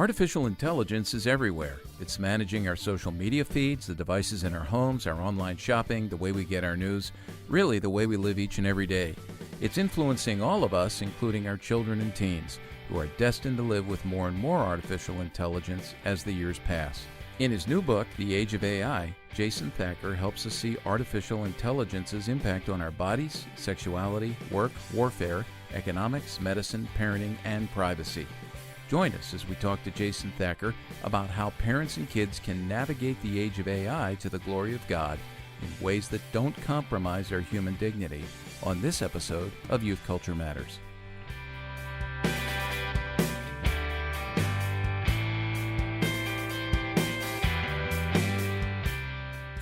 Artificial intelligence is everywhere. It's managing our social media feeds, the devices in our homes, our online shopping, the way we get our news, really the way we live each and every day. It's influencing all of us, including our children and teens, who are destined to live with more and more artificial intelligence as the years pass. In his new book, The Age of AI, Jason Thacker helps us see artificial intelligence's impact on our bodies, sexuality, work, warfare, economics, medicine, parenting, and privacy. Join us as we talk to Jason Thacker about how parents and kids can navigate the age of AI to the glory of God in ways that don't compromise our human dignity on this episode of Youth Culture Matters.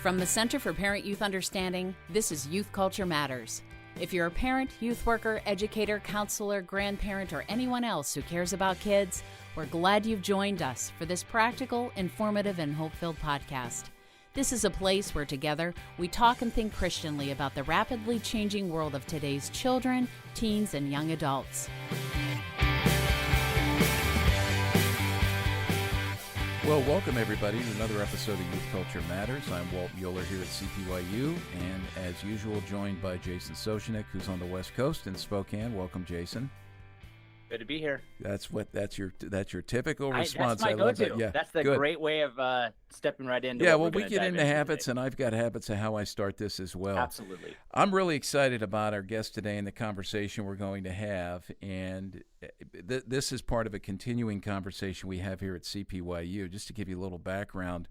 From the Center for Parent-Youth Understanding, this is Youth Culture Matters. If you're a parent, youth worker, educator, counselor, grandparent, or anyone else who cares about kids, we're glad you've joined us for this practical, informative, and hope-filled podcast. This is a place where together we talk and think Christianly about the rapidly changing world of today's children, teens, and young adults. Well, welcome everybody to another episode of Youth Culture Matters. I'm Walt Mueller here at CPYU, and as usual, joined by Jason Sochanek, who's on the West Coast in Spokane. Welcome, Jason. Good to be here. That's your typical response. That's my go-to. That. Yeah, that's the good. Great way of stepping right into. Yeah, well, we get into habits, and I've got habits of how I start this as well. Absolutely. I'm really excited about our guest today and the conversation we're going to have, and this is part of a continuing conversation we have here at CPYU. Just to give you a little background,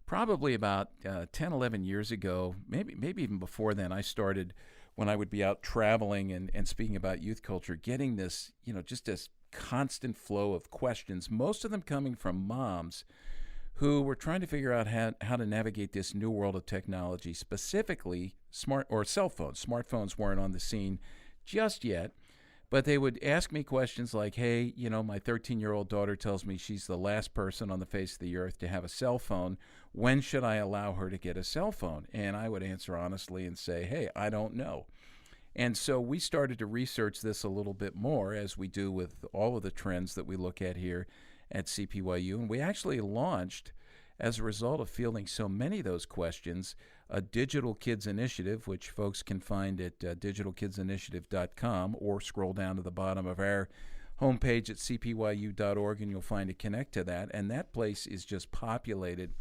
probably about 10, 11 years ago, maybe even before then, I started when I would be out traveling and speaking about youth culture, getting this, just this constant flow of questions, most of them coming from moms who were trying to figure out how to navigate this new world of technology, specifically cell phones. Smartphones weren't on the scene just yet, but they would ask me questions like, hey, my 13-year-old daughter tells me she's the last person on the face of the earth to have a cell phone. When should I allow her to get a cell phone? And I would answer honestly and say, hey, I don't know. And so we started to research this a little bit more, as we do with all of the trends that we look at here at CPYU. And we actually launched, as a result of fielding so many of those questions, a Digital Kids Initiative, which folks can find at digitalkidsinitiative.com, or scroll down to the bottom of our homepage at cpyu.org and you'll find a connect to that. And that place is just populated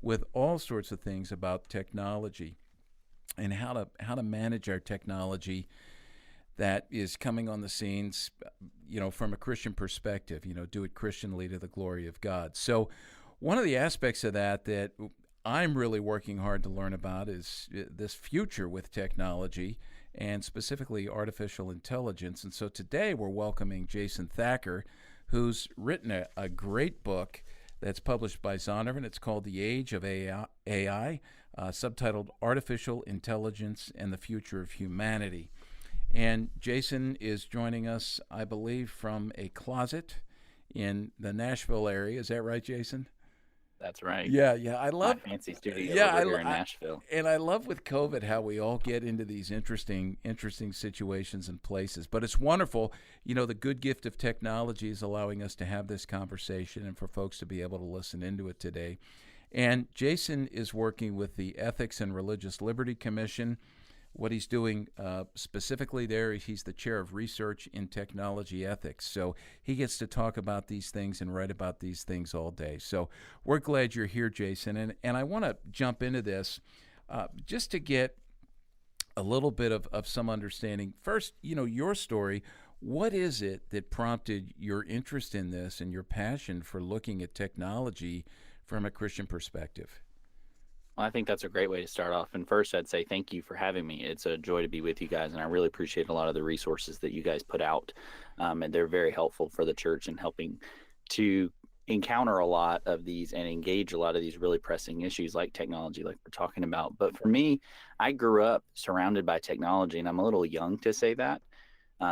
with all sorts of things about technology and how to manage our technology that is coming on the scenes, from a Christian perspective, do it Christianly to the glory of God. So one of the aspects of that I'm really working hard to learn about is this future with technology, and specifically artificial intelligence. And so today we're welcoming Jason Thacker, who's written a great book that's published by Zondervan. It's called The Age of AI, subtitled Artificial Intelligence and the Future of Humanity. And Jason is joining us, I believe, from a closet in the Nashville area. Is that right, Jason? That's right. Yeah. I love my fancy studio over here in Nashville. And I love with COVID how we all get into these interesting situations and places. But it's wonderful. The good gift of technology is allowing us to have this conversation and for folks to be able to listen into it today. And Jason is working with the Ethics and Religious Liberty Commission. What he's doing specifically there, he's the chair of research in technology ethics. So he gets to talk about these things and write about these things all day. So we're glad you're here, Jason. And I want to jump into this just to get a little bit of some understanding. First, your story. What is it that prompted your interest in this and your passion for looking at technology from a Christian perspective? Well, I think that's a great way to start off. And first, I'd say thank you for having me. It's a joy to be with you guys, and I really appreciate a lot of the resources that you guys put out. And they're very helpful for the church in helping to encounter a lot of these and engage a lot of these really pressing issues like technology, like we're talking about. But for me, I grew up surrounded by technology, and I'm a little young to say that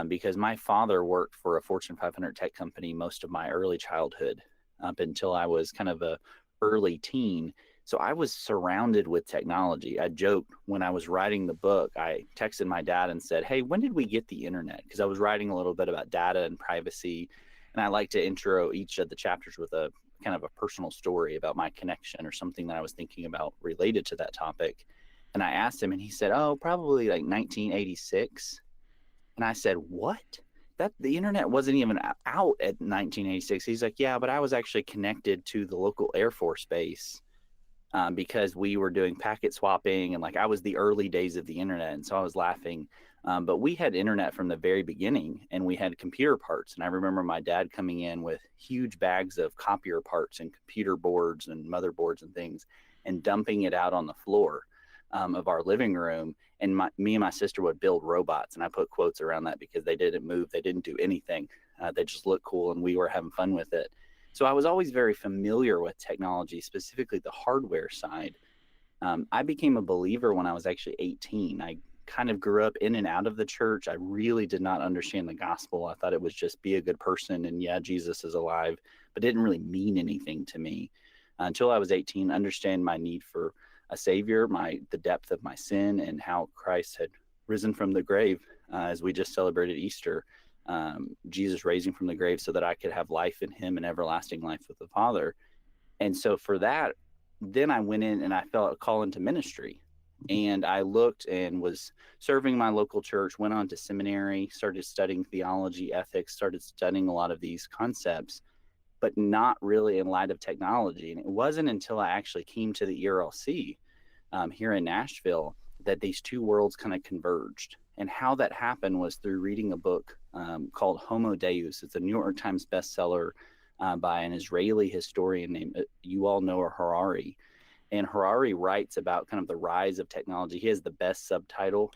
because my father worked for a Fortune 500 tech company most of my early childhood up until I was kind of a early teen. So I was surrounded with technology. I joked when I was writing the book, I texted my dad and said, hey, when did we get the internet? Because I was writing a little bit about data and privacy And I like to intro each of the chapters with a kind of a personal story about my connection or something that I was thinking about related to that topic. And I asked him, and he said, "Oh, probably like 1986." And I said, "What? That the internet wasn't even out at 1986." He's like, "Yeah, but I was actually connected to the local Air Force base because we were doing packet swapping, and like I was the early days of the internet." And so I was laughing. But we had internet from the very beginning, and we had computer parts. And I remember my dad coming in with huge bags of copier parts and computer boards and motherboards and things, and dumping it out on the floor of our living room. And me and my sister would build robots. And I put quotes around that because they didn't move, they didn't do anything. They just looked cool, and we were having fun with it. So I was always very familiar with technology, specifically the hardware side. I became a believer when I was actually 18. I kind of grew up in and out of the church. I really did not understand the gospel. I thought it was just be a good person and yeah, Jesus is alive, but it didn't really mean anything to me until I was 18. Understand my need for a savior, the depth of my sin, and how Christ had risen from the grave, as we just celebrated Easter. Jesus raising from the grave so that I could have life in him and everlasting life with the Father. And so for that, then I went in and I felt a call into ministry. And I looked and was serving my local church, went on to seminary, started studying theology, ethics, started studying a lot of these concepts, but not really in light of technology. And it wasn't until I actually came to the ERLC here in Nashville that these two worlds kind of converged. And how that happened was through reading a book called Homo Deus. It's a New York Times bestseller by an Israeli historian named Yuval Noah Harari. And Harari writes about kind of the rise of technology. He has the best subtitle,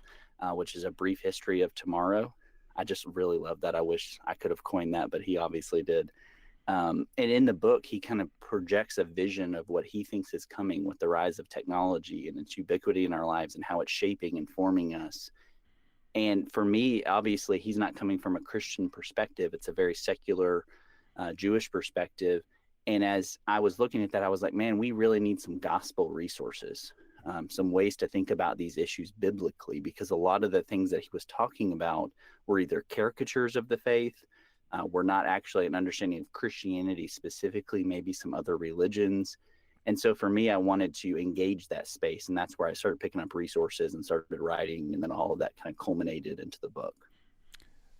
which is A Brief History of Tomorrow. I just really love that. I wish I could have coined that, but he obviously did. And in the book, he kind of projects a vision of what he thinks is coming with the rise of technology and its ubiquity in our lives and how it's shaping and forming us. And for me, obviously, he's not coming from a Christian perspective. It's a very secular Jewish perspective. And as I was looking at that, I was like, man, we really need some gospel resources, some ways to think about these issues biblically, because a lot of the things that he was talking about were either caricatures of the faith, were not actually an understanding of Christianity specifically, maybe some other religions. And so for me, I wanted to engage that space. And that's where I started picking up resources and started writing. And then all of that kind of culminated into the book.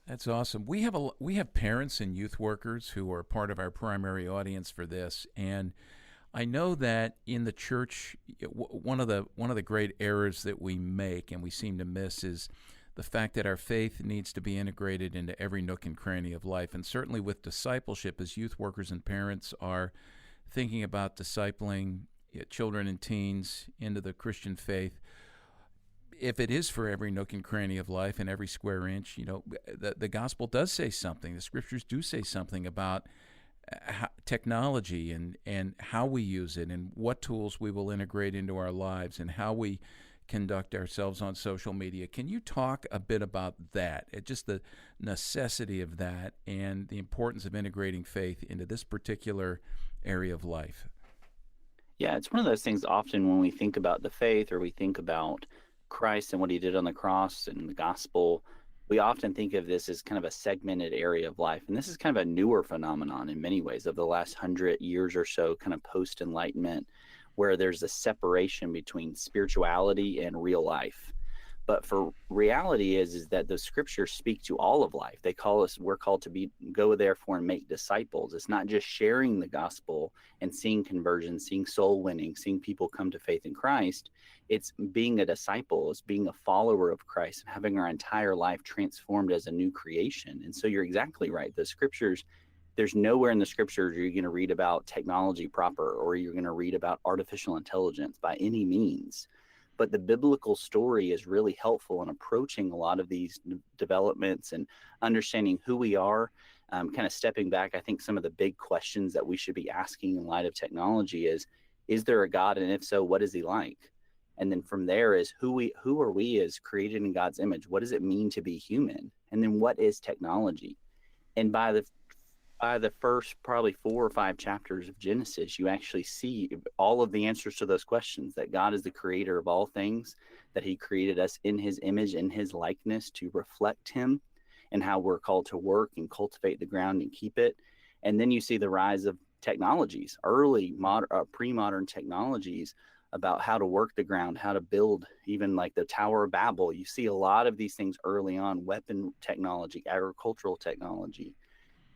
That's awesome. We have parents and youth workers who are part of our primary audience for this, and I know that in the church, one of the great errors that we make and we seem to miss is the fact that our faith needs to be integrated into every nook and cranny of life, and certainly with discipleship, as youth workers and parents are thinking about discipling children and teens into the Christian faith. If it is for every nook and cranny of life and every square inch, the gospel does say something. The scriptures do say something about technology and how we use it and what tools we will integrate into our lives and how we conduct ourselves on social media. Can you talk a bit about that, just the necessity of that and the importance of integrating faith into this particular area of life? Yeah, it's one of those things often when we think about the faith or we think about Christ and what he did on the cross and the gospel, we often think of this as kind of a segmented area of life. And this is kind of a newer phenomenon in many ways of the last 100 years or so, kind of post-Enlightenment, where there's a separation between spirituality and real life. But for reality is that the scriptures speak to all of life. We're called to go therefore and make disciples. It's not just sharing the gospel and seeing conversion, seeing soul winning, seeing people come to faith in Christ. It's being a disciple, it's being a follower of Christ and having our entire life transformed as a new creation. And so you're exactly right. The scriptures, there's nowhere in the scriptures you're going to read about technology proper, or you're going to read about artificial intelligence by any means. But the biblical story is really helpful in approaching a lot of these developments and understanding who we are, kind of stepping back. I think some of the big questions that we should be asking in light of technology is there a God? And if so, what is he like? And then from there is who are we as created in God's image? What does it mean to be human? And then what is technology? And by the first probably 4 or 5 chapters of Genesis, you actually see all of the answers to those questions, that God is the creator of all things, that he created us in his image, in his likeness to reflect him. and how we're called to work and cultivate the ground and keep it. And then you see the rise of technologies, early pre-modern technologies about how to work the ground, how to build, even like the Tower of Babel. You see a lot of these things early on, weapon technology, agricultural technology,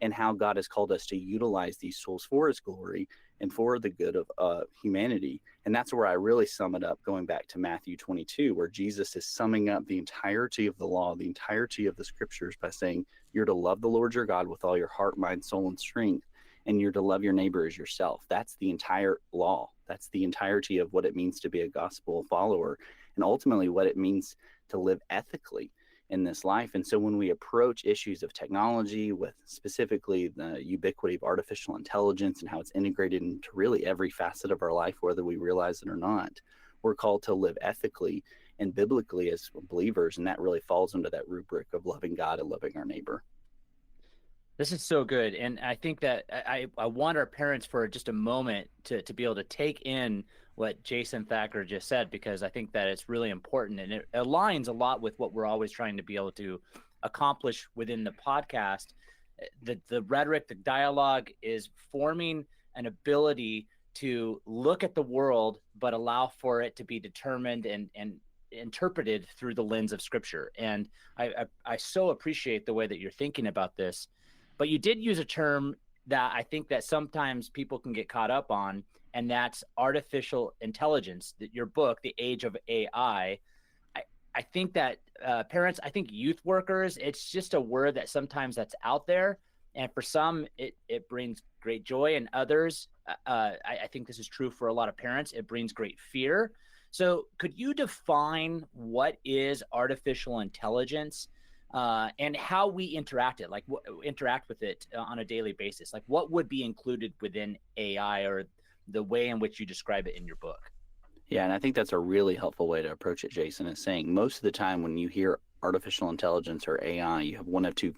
and how God has called us to utilize these tools for his glory and for the good of humanity. And that's where I really sum it up, going back to Matthew 22, where Jesus is summing up the entirety of the law, the entirety of the scriptures, by saying, you're to love the Lord your God with all your heart, mind, soul, and strength, and you're to love your neighbor as yourself. That's the entire law. That's the entirety of what it means to be a gospel follower, and ultimately what it means to live ethically in this life. And so when we approach issues of technology, with specifically the ubiquity of artificial intelligence and how it's integrated into really every facet of our life, whether we realize it or not, we're called to live ethically and biblically as believers. And that really falls under that rubric of loving God and loving our neighbor. This is so good. And I think that I want our parents for just a moment to be able to take in what Jason Thacker just said, because I think that it's really important, and it aligns a lot with what we're always trying to be able to accomplish within the podcast. The rhetoric, the dialogue is forming an ability to look at the world, but allow for it to be determined and interpreted through the lens of Scripture. And I so appreciate the way that you're thinking about this. But you did use a term that I think that sometimes people can get caught up on, and that's artificial intelligence. That your book, The Age of AI, I think that parents, I think youth workers, it's just a word that sometimes that's out there. And for some, it brings great joy, and others, I think this is true for a lot of parents, it brings great fear. So could you define what is artificial intelligence? And how we interact with it on a daily basis? Like, what would be included within AI, or the way in which you describe it in your book? Yeah, and I think that's a really helpful way to approach it, Jason, is saying most of the time when you hear artificial intelligence or AI, you have one of two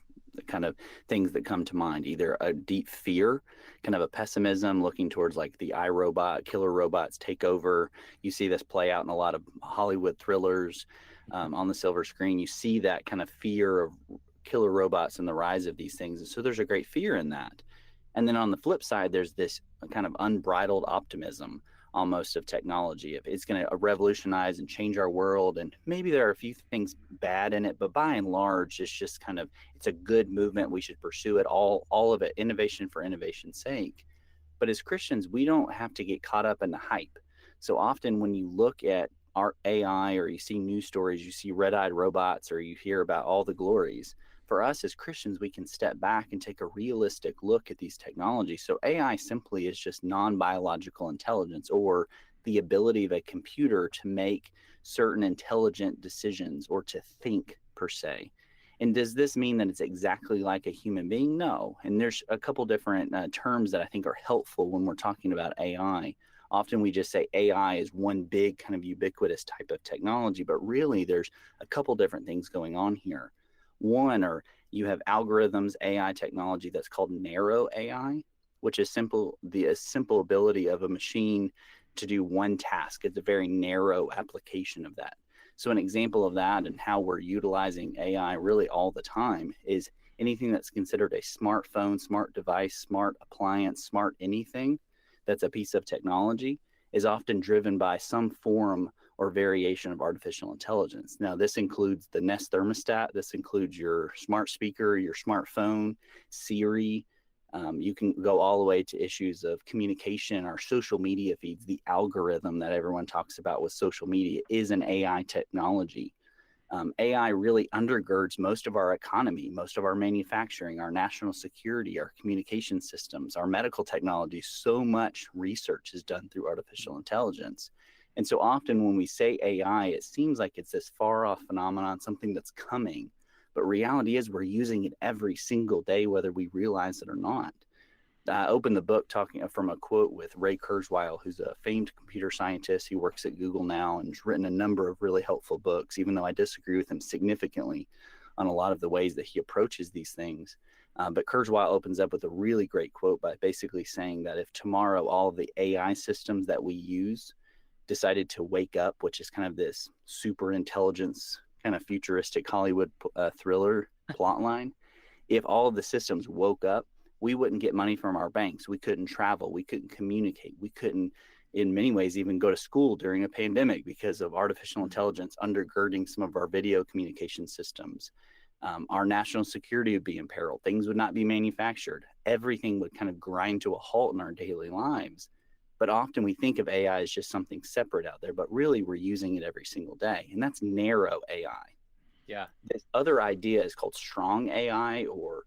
kind of things that come to mind: either a deep fear, kind of a pessimism, looking towards like the iRobot, killer robots take over. You see this play out in a lot of Hollywood thrillers. On the silver screen, you see that kind of fear of killer robots and the rise of these things. And so there's a great fear in that. And then on the flip side, there's this kind of unbridled optimism almost of technology. If it's going to revolutionize and change our world, and maybe there are a few things bad in it, but by and large, it's just kind of, it's a good movement. We should pursue it, all of it, innovation for innovation's sake. But as Christians, we don't have to get caught up in the hype. So often when you look at our AI, or you see news stories, you see red-eyed robots, or you hear about all the glories, for us as Christians, we can step back and take a realistic look at these technologies. So AI simply is just non-biological intelligence, or the ability of a computer to make certain intelligent decisions or to think per se. And does this mean that it's exactly like a human being? No. And there's a couple different terms that I think are helpful when we're talking about AI. Often we just say AI is one big kind of ubiquitous type of technology, but really there's a couple different things going on here. One, or you have algorithms, AI technology that's called narrow AI, which is the simple ability of a machine to do one task. It's a very narrow application of that. So an example of that and how we're utilizing AI really all the time is anything that's considered a smartphone, smart device, smart appliance, smart anything that's a piece of technology is often driven by some form or variation of artificial intelligence. Now, this includes the Nest thermostat. This includes your smart speaker, your smartphone, Siri. You can go all the way to issues of communication, our social media feeds. The algorithm that everyone talks about with social media is an AI technology. AI really undergirds most of our economy, most of our manufacturing, our national security, our communication systems, our medical technology. So much research is done through artificial intelligence. And so often when we say AI, it seems like it's this far off phenomenon, something that's coming. But reality is we're using it every single day, whether we realize it or not. I opened the book talking from a quote with Ray Kurzweil, who's a famed computer scientist. He works at Google now and has written a number of really helpful books, even though I disagree with him significantly on a lot of the ways that he approaches these things. But Kurzweil opens up with a really great quote by basically saying that if tomorrow all of the AI systems that we use decided to wake up, which is kind of this super intelligence kind of futuristic Hollywood thriller plot line. If all of the systems woke up, we wouldn't get money from our banks. We couldn't travel. We couldn't communicate. We couldn't, in many ways, even go to school during a pandemic because of artificial intelligence undergirding some of our video communication systems. Our national security would be imperiled. Things would not be manufactured. Everything would kind of grind to a halt in our daily lives. But often we think of AI as just something separate out there, but really we're using it every single day. And that's narrow AI. Yeah. This other idea is called strong AI or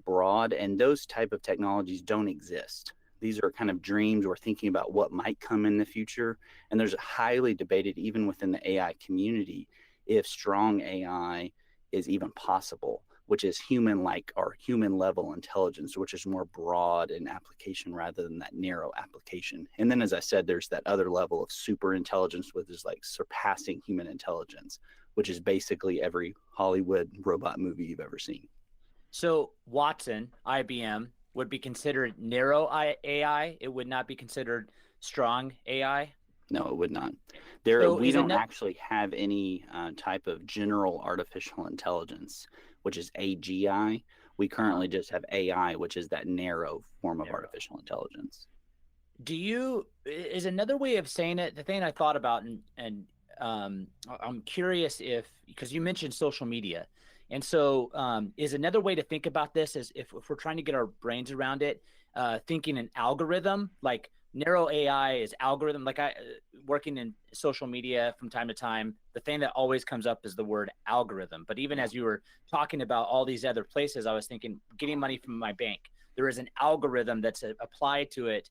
broad, and those type of technologies don't exist. These are kind of dreams or thinking about what might come in the future. And there's highly debated, even within the AI community, if strong AI is even possible, which is human-like or human-level intelligence, which is more broad in application rather than that narrow application. And then, as I said, there's that other level of super intelligence, which is like surpassing human intelligence, which is basically every Hollywood robot movie you've ever seen. So Watson, IBM, would be considered narrow AI. It would not be considered strong AI. No, it would not. We don't actually have any type of general artificial intelligence, which is AGI. We currently just have AI, which is that narrow form of artificial intelligence. Is another way of saying it, the thing I thought about, and I'm curious because you mentioned social media. And so is another way to think about this is if we're trying to get our brains around it, thinking an algorithm, like narrow AI is algorithm. Like working in social media from time to time, the thing that always comes up is the word algorithm. But even as you were talking about all these other places, I was thinking getting money from my bank. There is an algorithm that's applied to it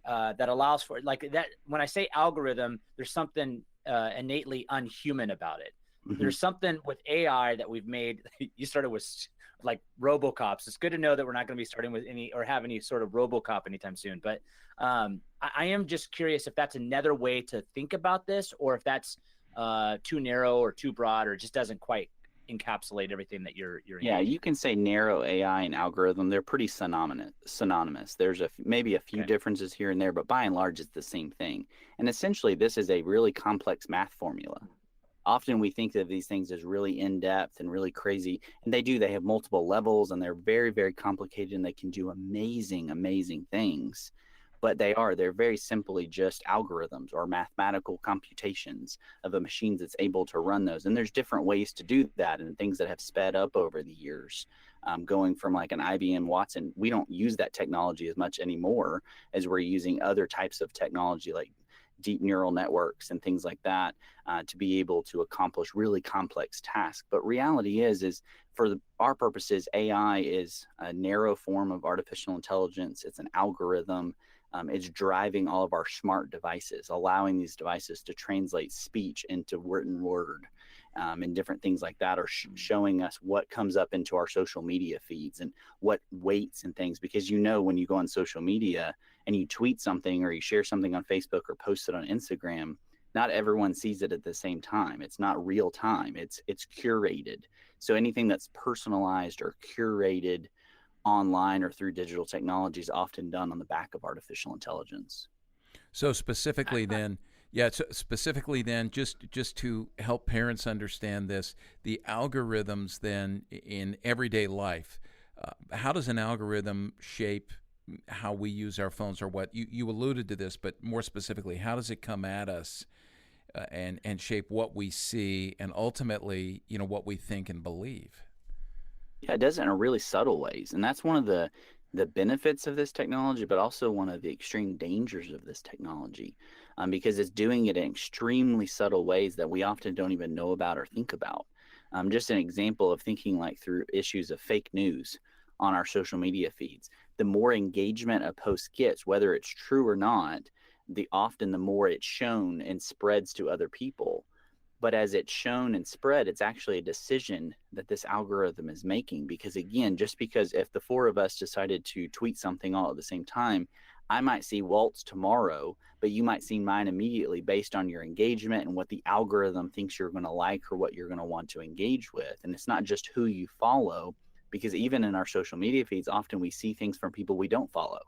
that allows for like that. When I say algorithm, there's something innately unhuman about it. Mm-hmm. There's something with AI that we've made. You started with like RoboCops. It's good to know that we're not going to be starting with any or have any sort of RoboCop anytime soon. But I am just curious if that's another way to think about this, or if that's too narrow or too broad, or just doesn't quite encapsulate everything that you're. Yeah, you can say narrow AI and algorithm. They're pretty synonymous. There's maybe a few differences here and there, but by and large, it's the same thing. And essentially, this is a really complex math formula. Often we think of these things as really in-depth and really crazy, and they have multiple levels, and they're very, very complicated, and they can do amazing, amazing things. But they're very simply just algorithms or mathematical computations of a machine that's able to run those. And there's different ways to do that and things that have sped up over the years. Going from like an IBM Watson, we don't use that technology as much anymore as we're using other types of technology like deep neural networks and things like that to be able to accomplish really complex tasks. But reality is for our purposes, AI is a narrow form of artificial intelligence. It's an algorithm. It's driving all of our smart devices, allowing these devices to translate speech into written word. And different things like that are showing us what comes up into our social media feeds and what weights and things, because when you go on social media and you tweet something or you share something on Facebook or post it on Instagram, not everyone sees it at the same time. It's not real time. It's curated. So anything that's personalized or curated online or through digital technology is often done on the back of artificial intelligence. So specifically then, just to help parents understand this, the algorithms then in everyday life, how does an algorithm shape how we use our phones, or what you alluded to this, but more specifically, how does it come at us and shape what we see and ultimately, what we think and believe? Yeah, it does it in really subtle ways. And that's one of the benefits of this technology, but also one of the extreme dangers of this technology, because it's doing it in extremely subtle ways that we often don't even know about or think about. Just an example of thinking like through issues of fake news on our social media feeds. The more engagement a post gets, whether it's true or not, the more it's shown and spreads to other people. But as it's shown and spread, it's actually a decision that this algorithm is making. Because again, just because if the four of us decided to tweet something all at the same time, I might see Walt's tomorrow, but you might see mine immediately based on your engagement and what the algorithm thinks you're going to like or what you're going to want to engage with. And it's not just who you follow, because even in our social media feeds, often we see things from people we don't follow.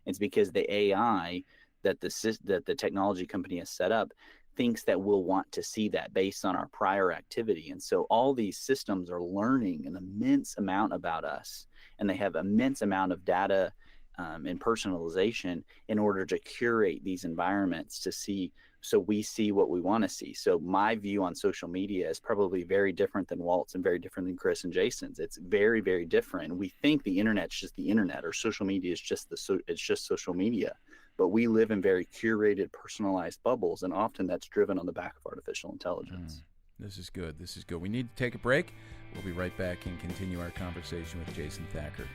It's because the AI that the technology company has set up thinks that we'll want to see that based on our prior activity. And so all these systems are learning an immense amount about us, and they have immense amount of data and personalization in order to curate these environments to see, so we see what we want to see. So my view on social media is probably very different than Walt's and very different than Chris and Jason's. It's very, very different. We think the internet's just the internet, or social media is just it's just social media. But we live in very curated, personalized bubbles, and often that's driven on the back of artificial intelligence. This is good. This is good. We need to take a break. We'll be right back and continue our conversation with Jason Thacker.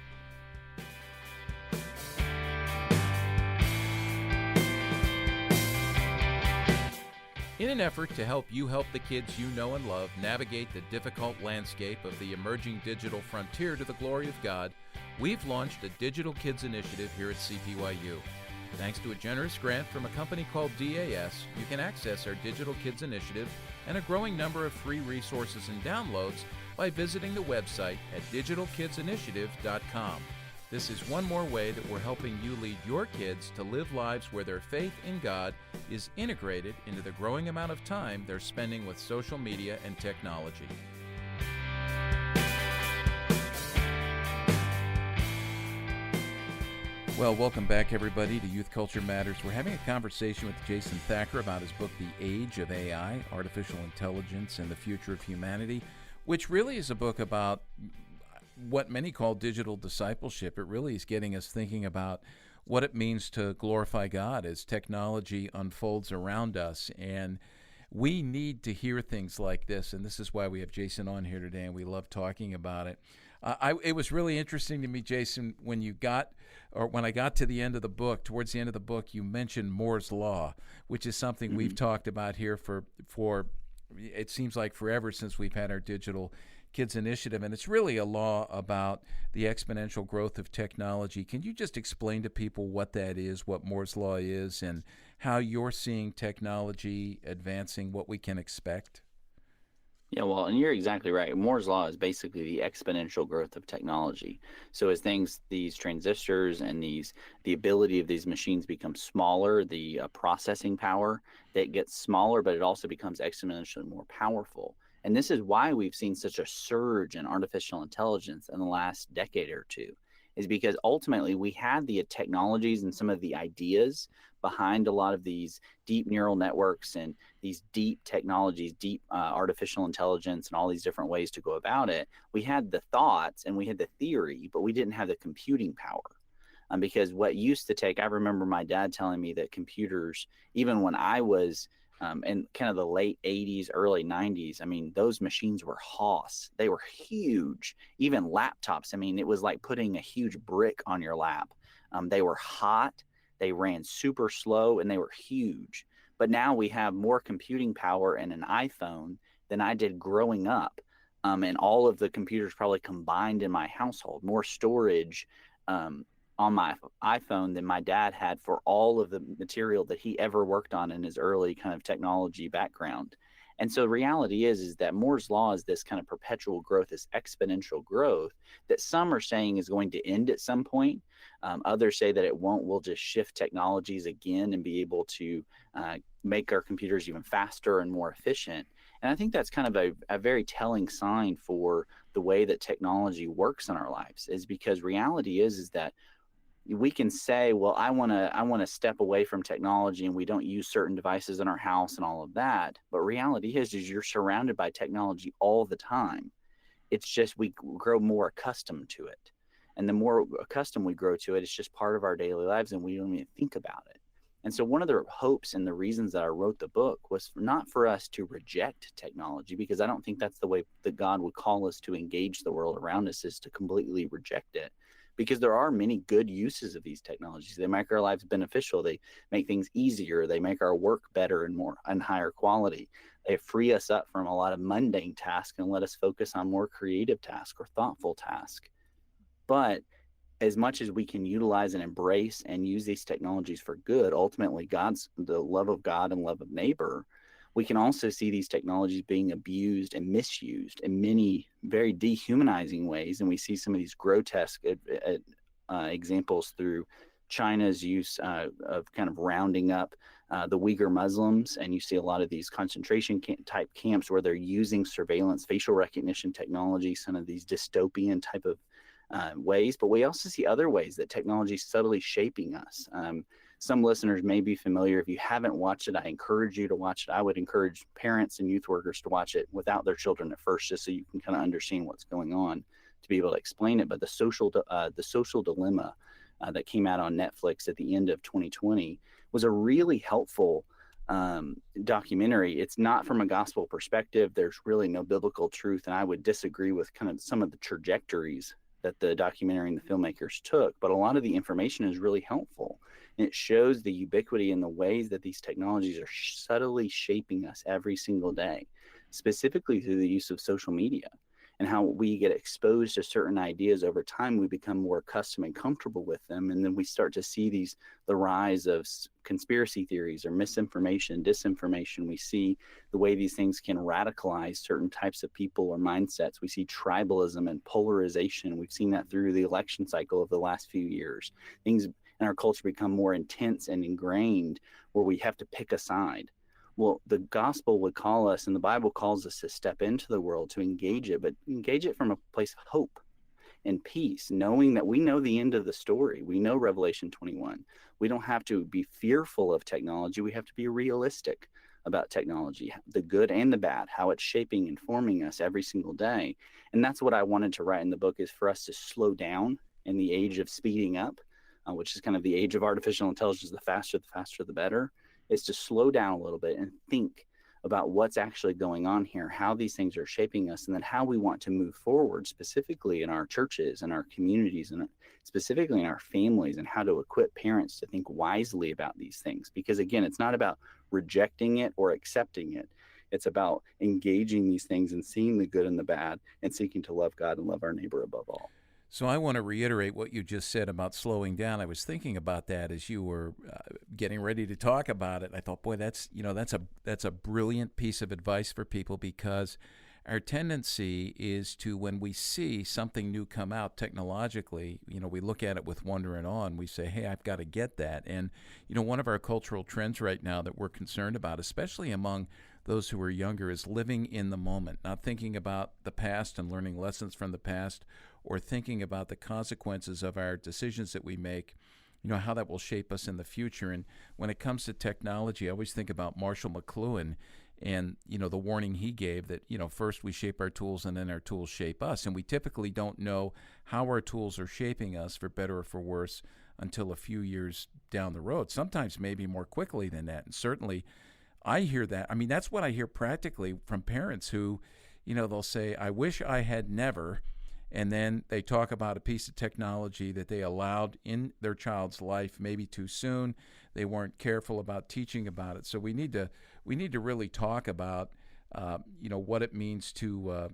In an effort to help you help the kids you know and love navigate the difficult landscape of the emerging digital frontier to the glory of God, we've launched a Digital Kids Initiative here at CPYU. Thanks to a generous grant from a company called DAS, you can access our Digital Kids Initiative and a growing number of free resources and downloads by visiting the website at digitalkidsinitiative.com. This is one more way that we're helping you lead your kids to live lives where their faith in God is integrated into the growing amount of time they're spending with social media and technology. Well, welcome back, everybody, to Youth Culture Matters. We're having a conversation with Jason Thacker about his book, The Age of AI, Artificial Intelligence and the Future of Humanity, which really is a book about what many call digital discipleship. It really is getting us thinking about what it means to glorify God as technology unfolds around us. And we need to hear things like this, and this is why we have Jason on here today, and we love talking about it. It was really interesting to me, Jason, when I got to the end of the book, towards the end of the book, you mentioned Moore's Law, which is something we've talked about here for it seems like forever since we've had our Digital Kids Initiative, and it's really a law about the exponential growth of technology. Can you just explain to people what that is, what Moore's Law is, and how you're seeing technology advancing, what we can expect? Yeah, well, and you're exactly right. Moore's Law is basically the exponential growth of technology. So as these transistors and the ability of these machines become smaller, the processing power that gets smaller, but it also becomes exponentially more powerful. And this is why we've seen such a surge in artificial intelligence in the last decade or two, is because ultimately we had the technologies and some of the ideas behind a lot of these deep neural networks and these deep technologies, deep artificial intelligence and all these different ways to go about it. We had the thoughts and we had the theory, but we didn't have the computing power. Because what used to take, I remember my dad telling me that computers, even when I was in kind of the late 80s, early 90s, I mean, those machines were hoss. They were huge. Even laptops, I mean, it was like putting a huge brick on your lap. They were hot, they ran super slow, and they were huge. But now we have more computing power in an iPhone than I did growing up. And all of the computers probably combined in my household, more storage on my iPhone than my dad had for all of the material that he ever worked on in his early kind of technology background. And so the reality is that Moore's Law is this kind of perpetual growth, this exponential growth that some are saying is going to end at some point. Others say that it won't. We'll just shift technologies again and be able to make our computers even faster and more efficient. And I think that's kind of a very telling sign for the way that technology works in our lives, is because reality is that we can say, well, I want to step away from technology and we don't use certain devices in our house and all of that. But reality is you're surrounded by technology all the time. It's just we grow more accustomed to it. And the more accustomed we grow to it, it's just part of our daily lives and we don't even think about it. And so one of the hopes and the reasons that I wrote the book was not for us to reject technology, because I don't think that's the way that God would call us to engage the world around us, is to completely reject it. Because there are many good uses of these technologies. They make our lives beneficial. They make things easier. They make our work better and more and higher quality. They free us up from a lot of mundane tasks and let us focus on more creative tasks or thoughtful tasks. But as much as we can utilize and embrace and use these technologies for good, ultimately the love of God and love of neighbor, we can also see these technologies being abused and misused in many very dehumanizing ways. And we see some of these grotesque examples through China's use of kind of rounding up the Uyghur Muslims, and you see a lot of these concentration type camps where they're using surveillance, facial recognition technology, some of these dystopian type of ways. But we also see other ways that technology is subtly shaping us. Some listeners may be familiar. If you haven't watched it, I encourage you to watch it. I would encourage parents and youth workers to watch it without their children at first, just so you can kind of understand what's going on to be able to explain it. But the social dilemma that came out on Netflix at the end of 2020 was a really helpful documentary. It's not from a gospel perspective. There's really no biblical truth, and I would disagree with kind of some of the trajectories that the documentary and the filmmakers took, but a lot of the information is really helpful. And it shows the ubiquity and the ways that these technologies are subtly shaping us every single day, specifically through the use of social media, and how we get exposed to certain ideas over time. We become more accustomed and comfortable with them. And then we start to see the rise of conspiracy theories or misinformation, disinformation. We see the way these things can radicalize certain types of people or mindsets. We see tribalism and polarization. We've seen that through the election cycle of the last few years. Things in our culture become more intense and ingrained, where we have to pick a side. Well, the gospel would call us, and the Bible calls us, to step into the world, to engage it, but engage it from a place of hope and peace, knowing that we know the end of the story. We know Revelation 21. We don't have to be fearful of technology. We have to be realistic about technology, the good and the bad, how it's shaping and forming us every single day. And that's what I wanted to write in the book, is for us to slow down in the age of speeding up, which is kind of the age of artificial intelligence. The faster, the better. Is to slow down a little bit and think about what's actually going on here, how these things are shaping us, and then how we want to move forward, specifically in our churches and our communities, and specifically in our families, and how to equip parents to think wisely about these things. Because again, it's not about rejecting it or accepting it. It's about engaging these things and seeing the good and the bad, and seeking to love God and love our neighbor above all. So I want to reiterate what you just said about slowing down. I was thinking about that as you were getting ready to talk about it. I thought, boy, that's a brilliant piece of advice for people, because our tendency is to, when we see something new come out technologically, we look at it with wonder and awe, and we say, hey, I've got to get that. And one of our cultural trends right now that we're concerned about, especially among those who are younger, is living in the moment, not thinking about the past and learning lessons from the past, or thinking about the consequences of our decisions that we make, how that will shape us in the future. And when it comes to technology, I always think about Marshall McLuhan and, the warning he gave that, first we shape our tools and then our tools shape us. And we typically don't know how our tools are shaping us, for better or for worse, until a few years down the road, sometimes maybe more quickly than that. And certainly I hear that. I mean, that's what I hear practically from parents who, they'll say, I wish I had never. And then they talk about a piece of technology that they allowed in their child's life maybe too soon. They weren't careful about teaching about it. So we need to really talk about what it means to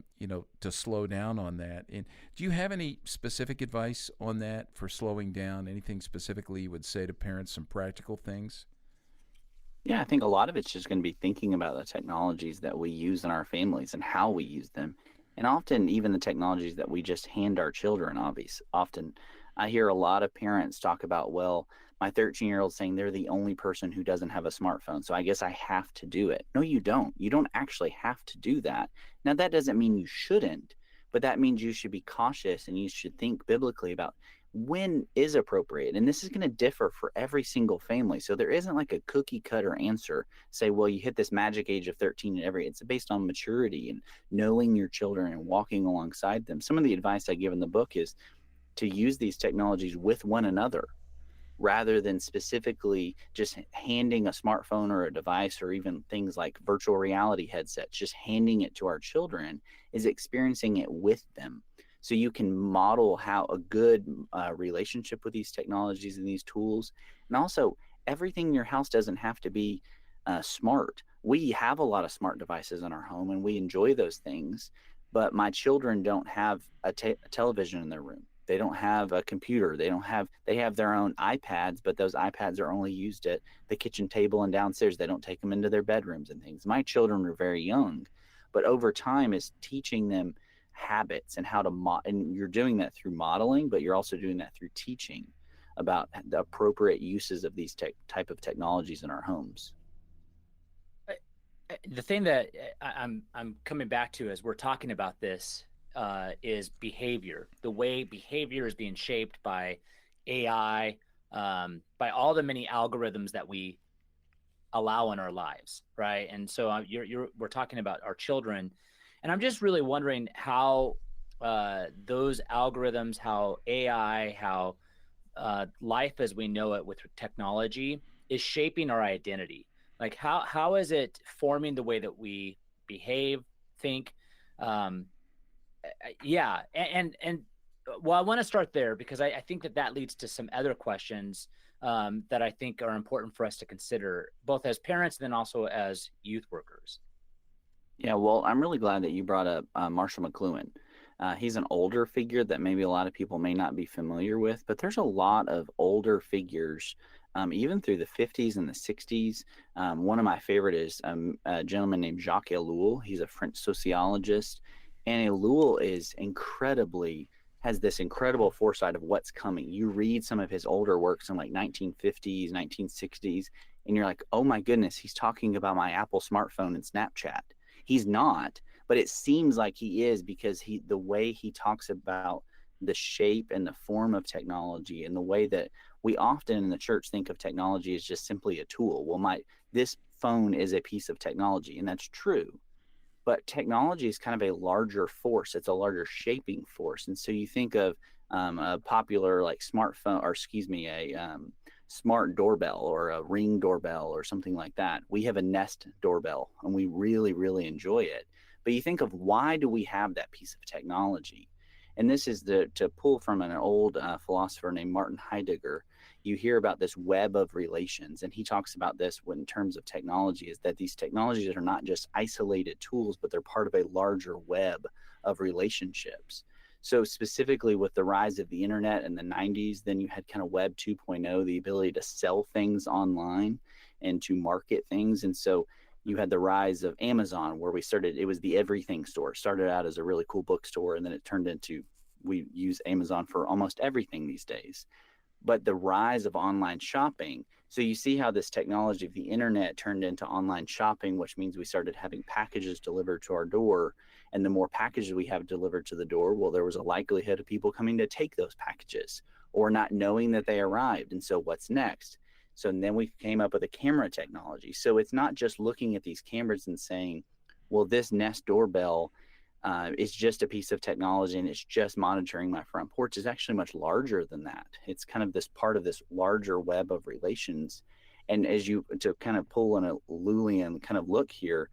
to slow down on that. And do you have any specific advice on that for slowing down? Anything specifically you would say to parents, some practical things? Yeah, I think a lot of it's just going to be thinking about the technologies that we use in our families and how we use them. And often even the technologies that we just hand our children, often I hear a lot of parents talk about, well, my 13-year-old saying they're the only person who doesn't have a smartphone, so I guess I have to do it. No, you don't. You don't actually have to do that. Now, that doesn't mean you shouldn't, but that means you should be cautious, and you should think biblically about when is appropriate. And this is going to differ for every single family. So there isn't like a cookie cutter answer. Say, well, you hit this magic age of 13 and it's based on maturity and knowing your children and walking alongside them. Some of the advice I give in the book is to use these technologies with one another, rather than specifically just handing a smartphone or a device, or even things like virtual reality headsets, just handing it to our children, is experiencing it with them. So you can model how a good relationship with these technologies and these tools. And also, everything in your house doesn't have to be smart. We have a lot of smart devices in our home, and we enjoy those things. But my children don't have a television in their room. They don't have a computer. They have their own iPads, but those iPads are only used at the kitchen table and downstairs. They don't take them into their bedrooms and things. My children are very young, but over time is teaching them habits and how to and you're doing that through modeling, but you're also doing that through teaching about the appropriate uses of these type of technologies in our homes. The thing that I'm coming back to as we're talking about this is behavior. The way behavior is being shaped by AI, by all the many algorithms that we allow in our lives, right? And so we're talking about our children, and I'm just really wondering how those algorithms, how AI, how life as we know it with technology is shaping our identity. Like how is it forming the way that we behave, think? Um, yeah, and well, I want to start there because I think that leads to some other questions that I think are important for us to consider, both as parents and then also as youth workers. Yeah, well, I'm really glad that you brought up Marshall McLuhan. He's an older figure that maybe a lot of people may not be familiar with, but there's a lot of older figures, even through the 50s and the 60s. One of my favorite is a gentleman named Jacques Ellul. He's a French sociologist, and Ellul has this incredible foresight of what's coming. You read some of his older works in like 1950s, 1960s, and you're like, oh my goodness, he's talking about my Apple smartphone and Snapchat. He's not, but it seems like he is because the way he talks about the shape and the form of technology and the way that we often in the church think of technology as just simply a tool. Well, this phone is a piece of technology, and that's true. But technology is kind of a larger force. It's a larger shaping force. And so you think of a popular like smartphone, or excuse me, a smart doorbell or a Ring doorbell or something like that. We have a Nest doorbell, and we really, really enjoy it. But you think of, why do we have that piece of technology? And this is to pull from an old philosopher named Martin Heidegger. You hear about this web of relations, and he talks about this in terms of technology, is that these technologies are not just isolated tools, but they're part of a larger web of relationships. So specifically with the rise of the internet in the 90s, then you had kind of Web 2.0, the ability to sell things online and to market things. And so you had the rise of Amazon, where it was the everything store. It started out as a really cool bookstore, and then it turned into, we use Amazon for almost everything these days. But the rise of online shopping, so you see how this technology of the internet turned into online shopping, which means we started having packages delivered to our door. And the more packages we have delivered to the door, well, there was a likelihood of people coming to take those packages or not knowing that they arrived. And so what's next? So then we came up with a camera technology. So it's not just looking at these cameras and saying, well, this Nest doorbell is just a piece of technology and it's just monitoring my front porch. Is actually much larger than that. It's kind of this part of this larger web of relations. And to kind of pull an Ellulian kind of look here,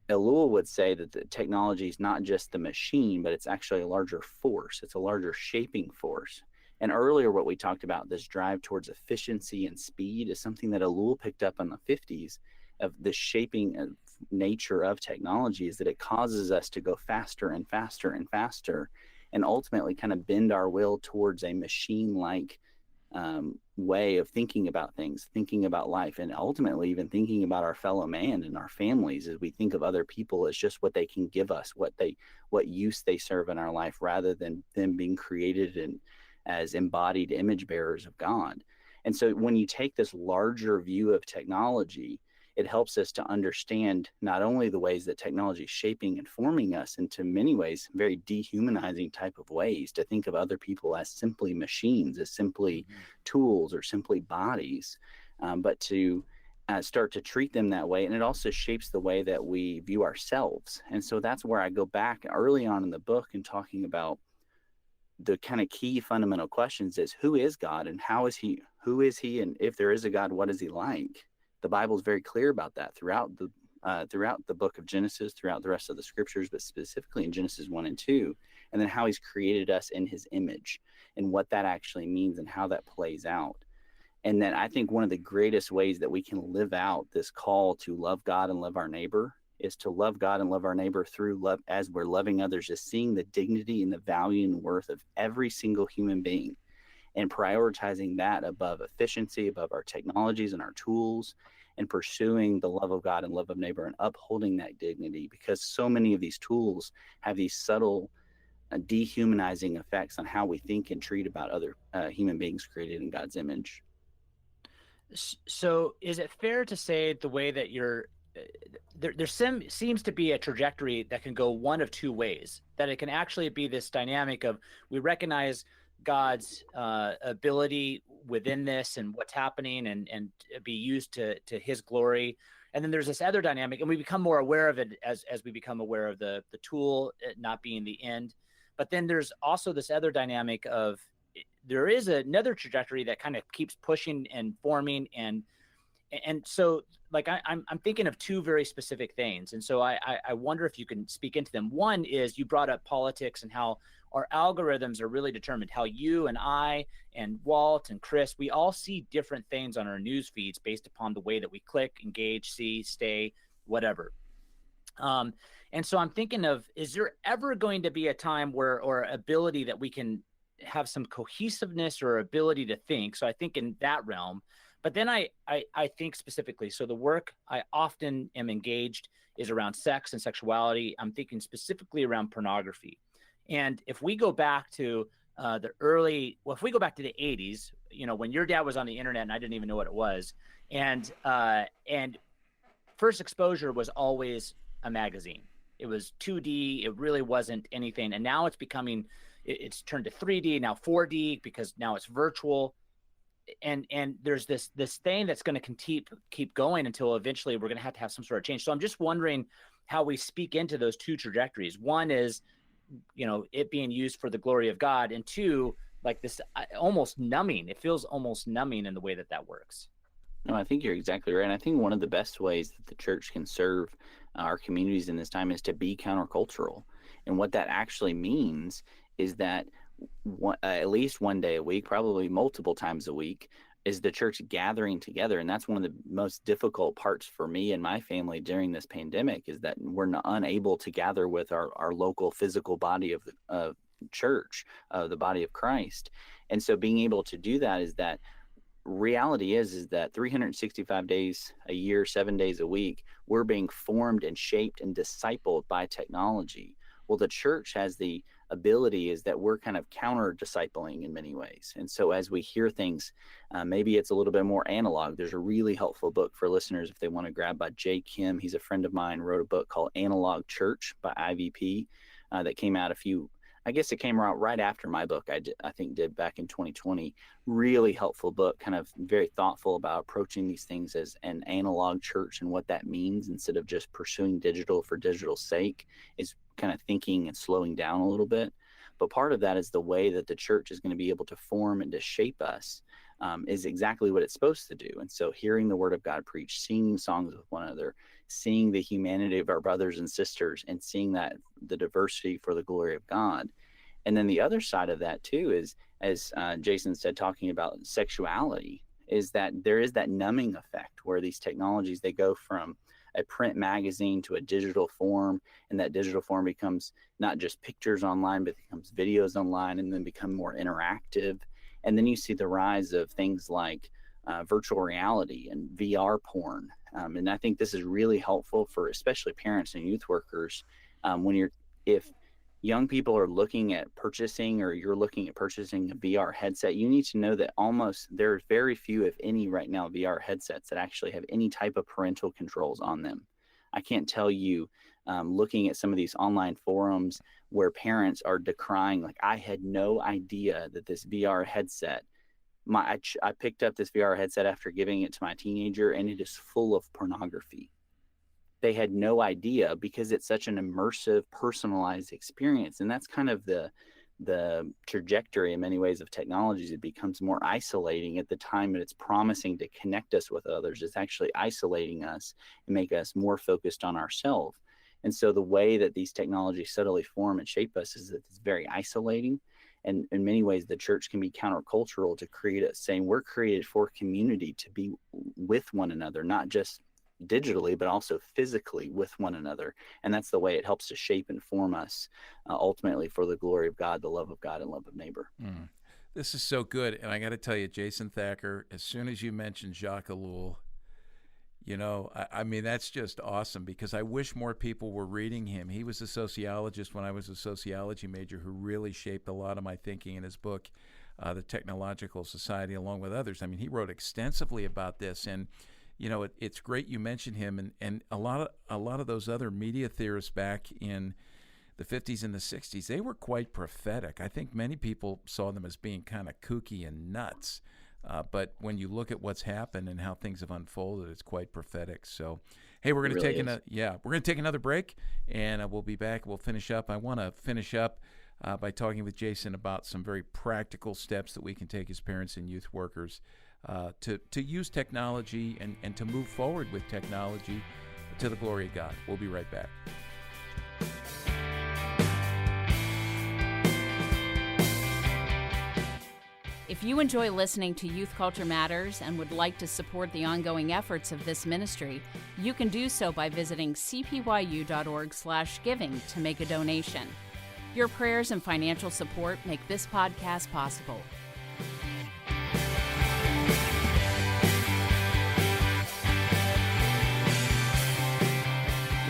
Ellul would say that the technology is not just the machine, but it's actually a larger force. It's a larger shaping force. And earlier, what we talked about, this drive towards efficiency and speed, is something that Ellul picked up in the 50s, of the shaping nature of technology, is that it causes us to go faster and faster and faster, and ultimately kind of bend our will towards a machine-like way of thinking about things, thinking about life, and ultimately even thinking about our fellow man and our families, as we think of other people as just what they can give us, what use they serve in our life, rather than them being created and as embodied image bearers of God. And so when you take this larger view of technology, it helps us to understand not only the ways that technology is shaping and forming us into many ways, very dehumanizing type of ways, to think of other people as simply machines, as simply tools or simply bodies, but to start to treat them that way. And it also shapes the way that we view ourselves. And so that's where I go back early on in the book and talking about the kind of key fundamental questions is, who is God and who is he? And if there is a God, what is he like? The Bible is very clear about that throughout the book of Genesis, throughout the rest of the scriptures, but specifically in Genesis 1 and 2, and then how he's created us in his image and what that actually means and how that plays out. And then I think one of the greatest ways that we can live out this call to love God and love our neighbor is to love God and love our neighbor through love, as we're loving others, just seeing the dignity and the value and worth of every single human being, and prioritizing that above efficiency, above our technologies and our tools, and pursuing the love of God and love of neighbor and upholding that dignity, because so many of these tools have these subtle dehumanizing effects on how we think and treat about other human beings created in God's image. So is it fair to say the way that you're there seems to be a trajectory that can go one of two ways, that it can actually be this dynamic of we recognize God's ability within this and what's happening and be used to his glory. And then there's this other dynamic, and we become more aware of it as we become aware of the tool not being the end. But then there's also this other dynamic of there is another trajectory that kind of keeps pushing and forming. And so like I'm thinking of two very specific things. And so I wonder if you can speak into them. One is you brought up politics and how our algorithms are really determined, how you and I and Walt and Chris, we all see different things on our news feeds based upon the way that we click, engage, see, stay, whatever. And so I'm thinking of, is there ever going to be a time where, or ability that we can have some cohesiveness or ability to think? So I think in that realm, but then I think specifically, so the work I often am engaged is around sex and sexuality. I'm thinking specifically around pornography. And if we go back to if we go back to the 80s, when your dad was on the internet and I didn't even know what it was, and first exposure was always a magazine. It was 2D. It really wasn't anything. And now it's becoming, it's turned to 3D, now 4D, because now it's virtual. And there's this thing that's going to keep going until eventually we're going to have some sort of change. So I'm just wondering how we speak into those two trajectories. One is, it being used for the glory of God, and two, like this almost numbing. It feels almost numbing in the way that works. No, I think you're exactly right. And I think one of the best ways that the church can serve our communities in this time is to be countercultural. And what that actually means is that at least one day a week, probably multiple times a week, is the church gathering together. And that's one of the most difficult parts for me and my family during this pandemic, is that we're unable to gather with our local physical body of the church, the body of Christ. And so being able to do that is that reality is that 365 days a year, 7 days a week, we're being formed and shaped and discipled by technology. Well, the church has the ability is that we're kind of counter discipling in many ways. And so as we hear things, maybe it's a little bit more analog. There's a really helpful book for listeners if they want to grab by Jay Kim. He's a friend of mine, wrote a book called Analog Church by IVP that came out it came out right after my book, I think did back in 2020. Really helpful book, kind of very thoughtful about approaching these things as an analog church and what that means, instead of just pursuing digital for digital's sake, is kind of thinking and slowing down a little bit. But part of that is the way that the church is going to be able to form and to shape us is exactly what it's supposed to do. And so hearing the word of God preached, singing songs with one another, seeing the humanity of our brothers and sisters, and seeing that the diversity for the glory of God. And then the other side of that too is, as Jason said, talking about sexuality, is that there is that numbing effect where these technologies, they go from a print magazine to a digital form, and that digital form becomes not just pictures online, but becomes videos online, and then become more interactive. And then you see the rise of things like virtual reality and VR porn. And I think this is really helpful for especially parents and youth workers. If young people are looking at purchasing, or you're looking at purchasing a VR headset, you need to know that there are very few, if any, right now, VR headsets that actually have any type of parental controls on them. I can't tell you, looking at some of these online forums where parents are decrying, like, I had no idea that this VR headset, I picked up this VR headset after giving it to my teenager, and it is full of pornography. They had no idea, because it's such an immersive, personalized experience. And that's kind of the trajectory in many ways of technologies. It becomes more isolating at the time that it's promising to connect us with others. It's actually isolating us and make us more focused on ourselves. And so the way that these technologies subtly form and shape us is that it's very isolating. And in many ways, the church can be countercultural to saying we're created for community, to be with one another, not just digitally, but also physically with one another. And that's the way it helps to shape and form us ultimately for the glory of God, the love of God, and love of neighbor. This is so good. And I got to tell you, Jason Thacker, as soon as you mentioned Jacques Ellul, I mean, that's just awesome, because I wish more people were reading him. He was a sociologist when I was a sociology major who really shaped a lot of my thinking in his book, The Technological Society, along with others. I mean, he wrote extensively about this, and it's great you mentioned him, and a lot of those other media theorists back in the 50s and the 60s, they were quite prophetic. I think many people saw them as being kind of kooky and nuts. But when you look at what's happened and how things have unfolded, it's quite prophetic. So, hey, we're going to take another break, and we'll be back. We'll finish up. I want to finish up by talking with Jason about some very practical steps that we can take as parents and youth workers to use technology and to move forward with technology to the glory of God. We'll be right back. If you enjoy listening to Youth Culture Matters and would like to support the ongoing efforts of this ministry, you can do so by visiting cpyu.org/giving to make a donation. Your prayers and financial support make this podcast possible.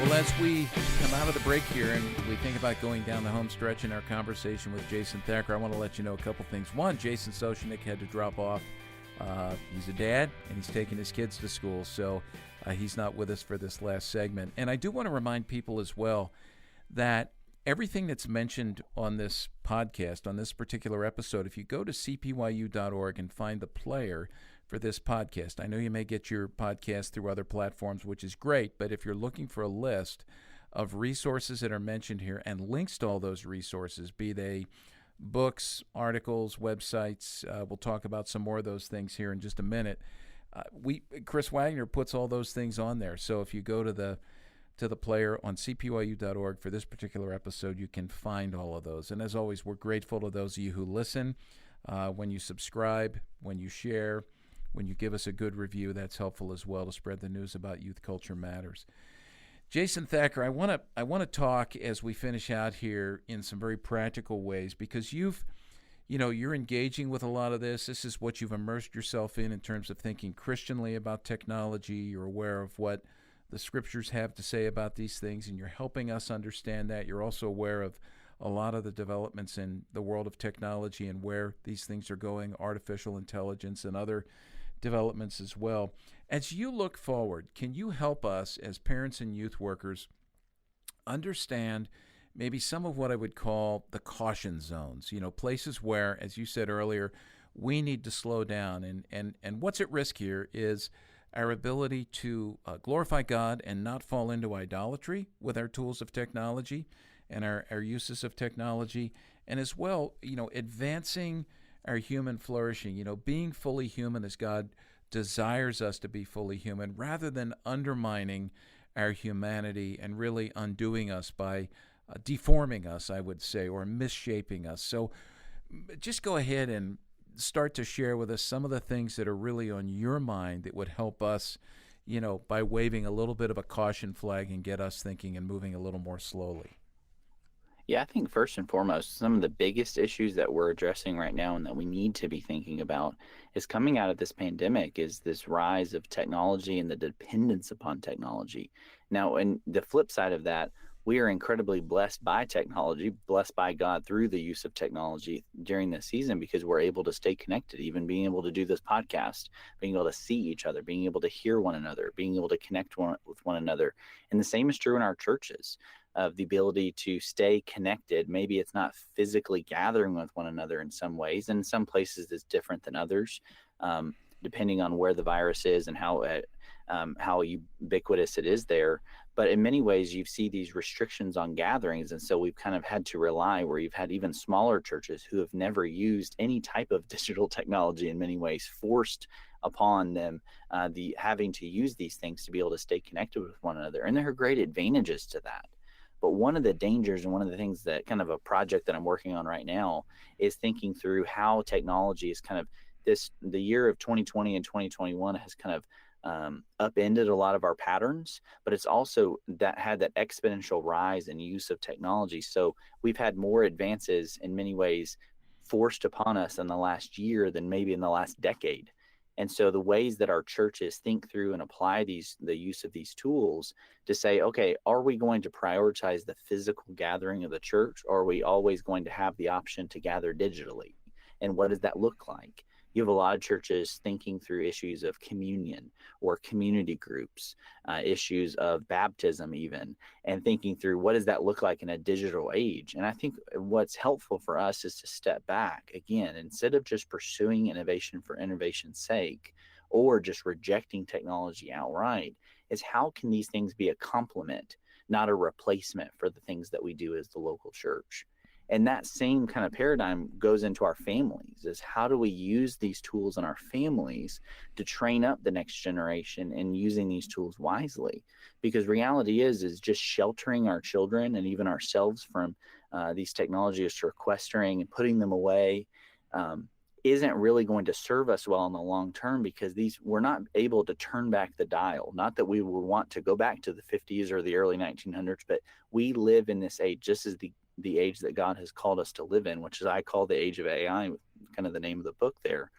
Well, as we come out of the break here and we think about going down the home stretch in our conversation with Jason Thacker, I want to let you know a couple things. One, Jason Soshnick had to drop off. He's a dad, and he's taking his kids to school, so he's not with us for this last segment. And I do want to remind people as well that everything that's mentioned on this podcast, on this particular episode, if you go to cpyu.org and find the player for this podcast. I know you may get your podcast through other platforms, which is great, but if you're looking for a list of resources that are mentioned here and links to all those resources, be they books, articles, websites, we'll talk about some more of those things here in just a minute. Chris Wagner puts all those things on there. So if you go to the player on cpyu.org for this particular episode, you can find all of those. And as always, we're grateful to those of you who listen. When you subscribe, when you share, when you give us a good review, that's helpful as well to spread the news about Youth Culture Matters. Jason Thacker, I want to talk as we finish out here in some very practical ways, because you're engaging with a lot of this. This is what you've immersed yourself in terms of thinking Christianly about technology. You're aware of what the scriptures have to say about these things, and you're helping us understand that. You're also aware of a lot of the developments in the world of technology and where these things are going, artificial intelligence and other developments as well. As you look forward, can you help us as parents and youth workers understand maybe some of what I would call the caution zones, places where, as you said earlier, we need to slow down. And what's at risk here is our ability to glorify God and not fall into idolatry with our tools of technology and our uses of technology, and as well, advancing our human flourishing, being fully human as God desires us to be fully human, rather than undermining our humanity and really undoing us by deforming us, I would say, or misshaping us. So just go ahead and start to share with us some of the things that are really on your mind that would help us, by waving a little bit of a caution flag and get us thinking and moving a little more slowly. Yeah, I think first and foremost, some of the biggest issues that we're addressing right now and that we need to be thinking about is coming out of this pandemic is this rise of technology and the dependence upon technology. Now, and the flip side of that, we are incredibly blessed by technology, blessed by God through the use of technology during this season, because we're able to stay connected, even being able to do this podcast, being able to see each other, being able to hear one another, being able to connect with one another. And the same is true in our churches, of the ability to stay connected. Maybe it's not physically gathering with one another in some ways, and in some places it's different than others, depending on where the virus is and how ubiquitous it is there. But in many ways, you see these restrictions on gatherings. And so we've kind of had to rely, where you've had even smaller churches who have never used any type of digital technology in many ways, forced upon them the having to use these things to be able to stay connected with one another. And there are great advantages to that. But one of the dangers, and one of the things that kind of a project that I'm working on right now, is thinking through how technology is kind of the year of 2020 and 2021 has kind of upended a lot of our patterns, but it's also that had that exponential rise in use of technology. So we've had more advances in many ways forced upon us in the last year than maybe in the last decade. And so the ways that our churches think through and apply the use of these tools to say, okay, are we going to prioritize the physical gathering of the church, or are we always going to have the option to gather digitally? And what does that look like? You have a lot of churches thinking through issues of communion or community groups, issues of baptism even, and thinking through what does that look like in a digital age. And I think what's helpful for us is to step back again, instead of just pursuing innovation for innovation's sake or just rejecting technology outright, is how can these things be a complement, not a replacement for the things that we do as the local church? And that same kind of paradigm goes into our families, is how do we use these tools in our families to train up the next generation and using these tools wisely? Because reality is just sheltering our children and even ourselves from these technologies, sequestering and putting them away, isn't really going to serve us well in the long term, because we're not able to turn back the dial. Not that we would want to go back to the 50s or the early 1900s, but we live in this age just as the age that God has called us to live in, which is I call the age of AI, kind of the name of the book there.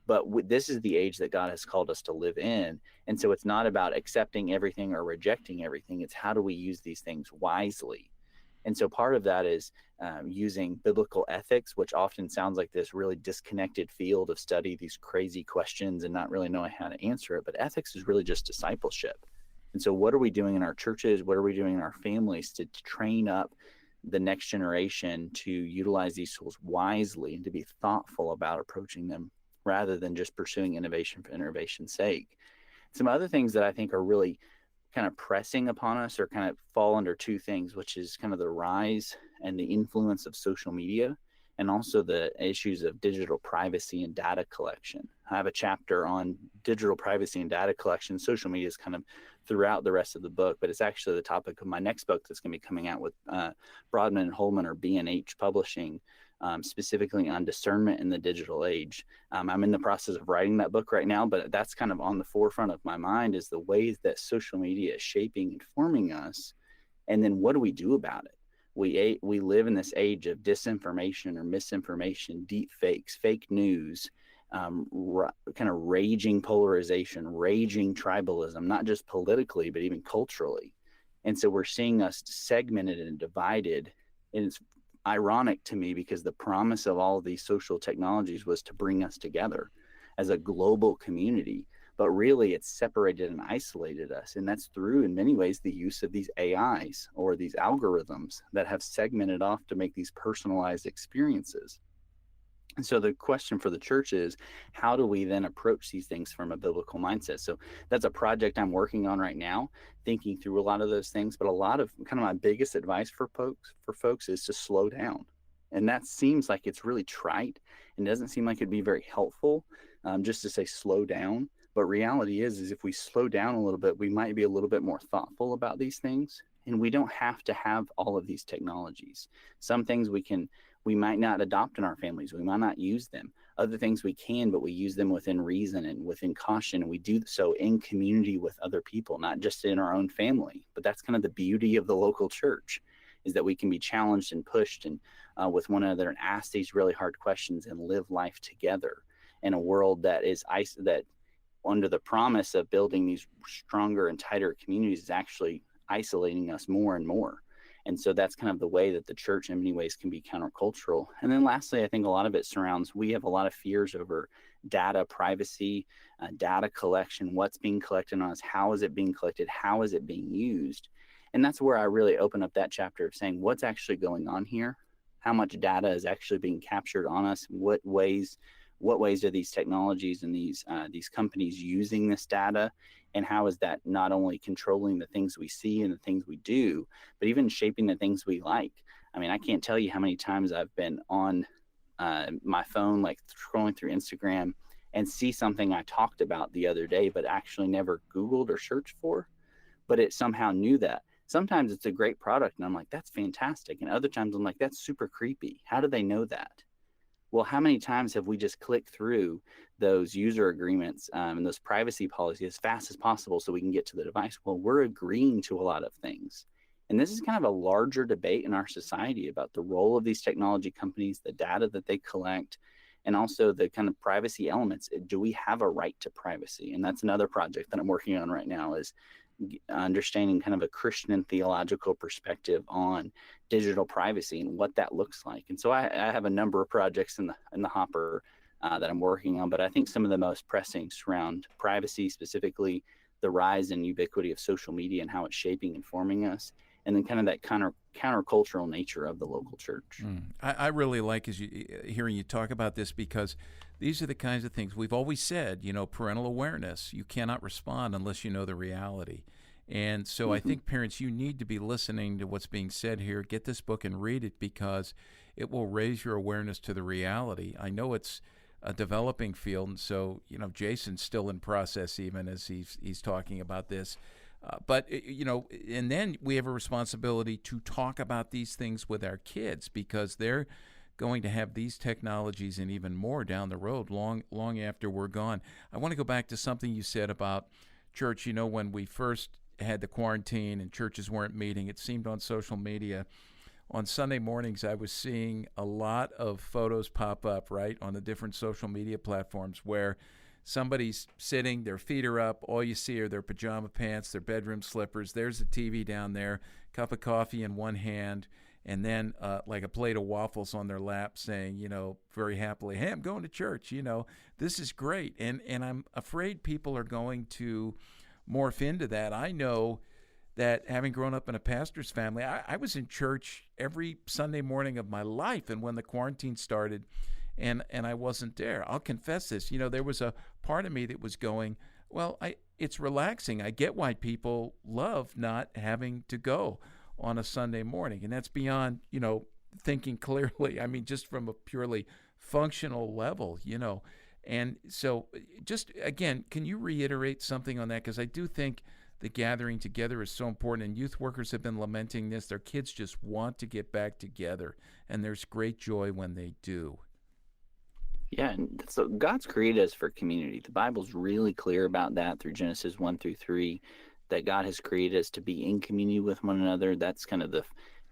But this is the age that God has called us to live in. And so it's not about accepting everything or rejecting everything. It's how do we use these things wisely? And so part of that is using biblical ethics, which often sounds like this really disconnected field of study, these crazy questions and not really knowing how to answer it. But ethics is really just discipleship. And so what are we doing in our churches? What are we doing in our families to train up the next generation to utilize these tools wisely and to be thoughtful about approaching them rather than just pursuing innovation for innovation's sake? Some other things that I think are really kind of pressing upon us or kind of fall under two things, which is kind of the rise and the influence of social media, and also the issues of digital privacy and data collection. I have a chapter on digital privacy and data collection. Social media is kind of throughout the rest of the book, but it's actually the topic of my next book that's going to be coming out with Broadman and Holman, or B&H Publishing, specifically on discernment in the digital age. I'm in the process of writing that book right now, but that's kind of on the forefront of my mind, is the ways that social media is shaping and forming us. And then what do we do about it? We live in this age of disinformation or misinformation, deep fakes, fake news, kind of raging polarization, raging tribalism, not just politically, but even culturally. And so we're seeing us segmented and divided. And it's ironic to me, because the promise of all of these social technologies was to bring us together as a global community. But really, it's separated and isolated us. And that's through, in many ways, the use of these AIs or these algorithms that have segmented off to make these personalized experiences. And so the question for the church is, how do we then approach these things from a biblical mindset? So that's a project I'm working on right now, thinking through a lot of those things. But a lot of kind of my biggest advice for folks is to slow down. And that seems like it's really trite and doesn't seem like it'd be very helpful just to say slow down. But reality is if we slow down a little bit, we might be a little bit more thoughtful about these things. And we don't have to have all of these technologies. Some things we might not adopt in our families. We might not use them. Other things we can, but we use them within reason and within caution. And we do so in community with other people, not just in our own family. But that's kind of the beauty of the local church, is that we can be challenged and pushed and with one another and ask these really hard questions and live life together in a world that is that under the promise of building these stronger and tighter communities is actually isolating us more and more. And so that's kind of the way that the church in many ways can be countercultural. And then lastly, I think a lot of it surrounds, we have a lot of fears over data privacy, data collection, what's being collected on us, how is it being collected, how is it being used? And that's where I really open up that chapter of saying what's actually going on here, how much data is actually being captured on us, what ways are these technologies and these companies using this data, and how is that not only controlling the things we see and the things we do, but even shaping the things we like. I mean, I can't tell you how many times I've been on my phone, like scrolling through Instagram, and see something I talked about the other day, but actually never Googled or searched for, but it somehow knew that. Sometimes it's a great product, and I'm like, that's fantastic. And other times I'm like, that's super creepy. How do they know that? Well, how many times have we just clicked through those user agreements and those privacy policies as fast as possible so we can get to the device? Well, we're agreeing to a lot of things. And this is kind of a larger debate in our society about the role of these technology companies, the data that they collect, and also the kind of privacy elements. Do we have a right to privacy? And that's another project that I'm working on right now, is understanding kind of a Christian and theological perspective on digital privacy and what that looks like. And so I have a number of projects in the hopper that I'm working on, but I think some of the most pressing surround privacy, specifically the rise and ubiquity of social media and how it's shaping and forming us, and then kind of that countercultural nature of the local church. I really like hearing you talk about this, because these are the kinds of things we've always said, parental awareness. You cannot respond unless you know the reality. And so I think parents, you need to be listening to what's being said here. Get this book and read it, because it will raise your awareness to the reality. I know it's a developing field, and so Jason's still in process even as he's talking about this. But and then we have a responsibility to talk about these things with our kids, because they're going to have these technologies and even more down the road, long after we're gone. I want to go back to something you said about church. When we first had the quarantine and churches weren't meeting, it seemed on social media on Sunday mornings I was seeing a lot of photos pop up, right, on the different social media platforms where somebody's sitting, their feet are up, all you see are their pajama pants, their bedroom slippers, there's the TV down there, cup of coffee in one hand, and then like a plate of waffles on their lap, saying, very happily, hey, I'm going to church, this is great. And I'm afraid people are going to morph into that. I know that, having grown up in a pastor's family, I was in church every Sunday morning of my life, and when the quarantine started and I wasn't there, I'll confess this, there was a part of me that was going, well, it's relaxing. I get why people love not having to go on a Sunday morning, and that's beyond, thinking clearly. I mean, just from a purely functional level, And so just, again, can you reiterate something on that? Because I do think the gathering together is so important, and youth workers have been lamenting this. Their kids just want to get back together, and there's great joy when they do. Yeah, and so God's created us for community. The Bible's really clear about that through Genesis 1-3, that God has created us to be in community with one another. That's kind of